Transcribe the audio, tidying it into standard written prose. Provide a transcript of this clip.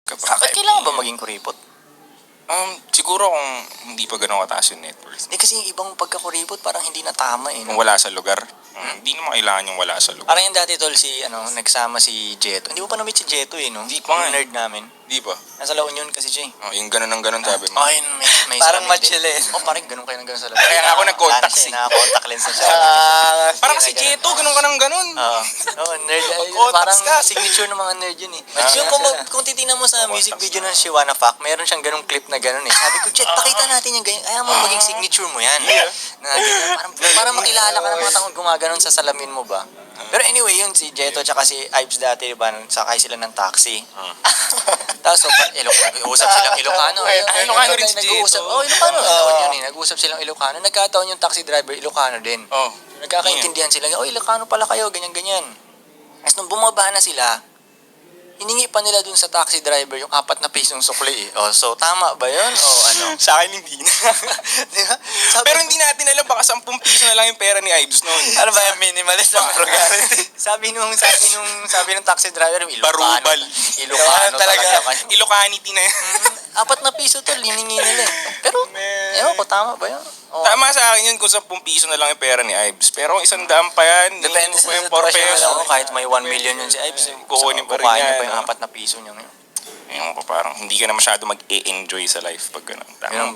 Bakit kailangan ba maging kuripot? Siguro kung hindi pa gano'ng kataas yung net worth. Hindi kasi yung ibang pagkakuripot parang hindi na tama eh. Kung No? wala sa lugar, hindi naman kailangan yung wala sa lugar. Parang yung dati tol nagsama si Jeto. Hindi mo pa na-meet si Jeto eh, no? Hindi pa nga. Yung nerd namin. Di ba? Nasa La Union kasi siya eh. Yung ganun ng ganun sabi mo. Oh, yun, may Parang salamin match din. sila eh. Oh, parang ganun kayo ng ganun sa labas. Kaya nga ako nag-contact Wala na siya, eh. naka-contact lens na siya. Parang si Jeto, ganun ka ng ganun. Oo. Oh, nerd. Mag-contacts Parang ka. signature ng mga nerd yun eh. Ah. Yung kung titingnan mo sa music video ng Shiwana Fuck, meron siyang ganung clip na ganun eh. Sabi ko, Jet, pakita natin yung ganyan. Kaya mo maging signature mo yan. Yeah. Na ganyan. Para makilala ka ng mga taong gumaganon sa salamin mo ba? Pero anyway, yun si Jeto tsaka si Ives dati, diba, sakay sila ng taxi. Tapos, usap silang Ilocano. Ilocano rin si Jeto. Oh, Ilocano. Yun eh, nag-uusap silang Ilocano. Nagkataon yung taxi driver, Ilocano din. Oh. Nagkakaintindihan sila, oh, Ilocano pala kayo, ganyan-ganyan. Tapos nung bumaba na sila, hiningi pa nila dun sa taxi driver yung 4 na pisong sukli eh. Oh, so tama ba yun? O ano? Sa akin hindi na. Diba? Pero hindi natin alam, baka 10 piso na lang yung pera ni Ives noon. Ano ba yung minimalist ng program? sabi ng taxi driver, Ilocano. Barubal. Ilocano talaga. Ilocanity na yan. 4 na piso to, liningi nila eh. Pero, ewan ko, tama ba yun? Oh. Tama sa akin yun kung 10 piso na lang yung pera ni Ives. Pero kung 100 pa yan, Depende sa yung 4 sitwasyon. pesos. Alam mo, kahit may 1 million yun si Ives, Kukunin pa rin kukunin yan, pa yung no? 4 na piso niya ngayon. Ayun ko, parang hindi ka na masyado mag-e-enjoy sa life pag gano'n. Yun ang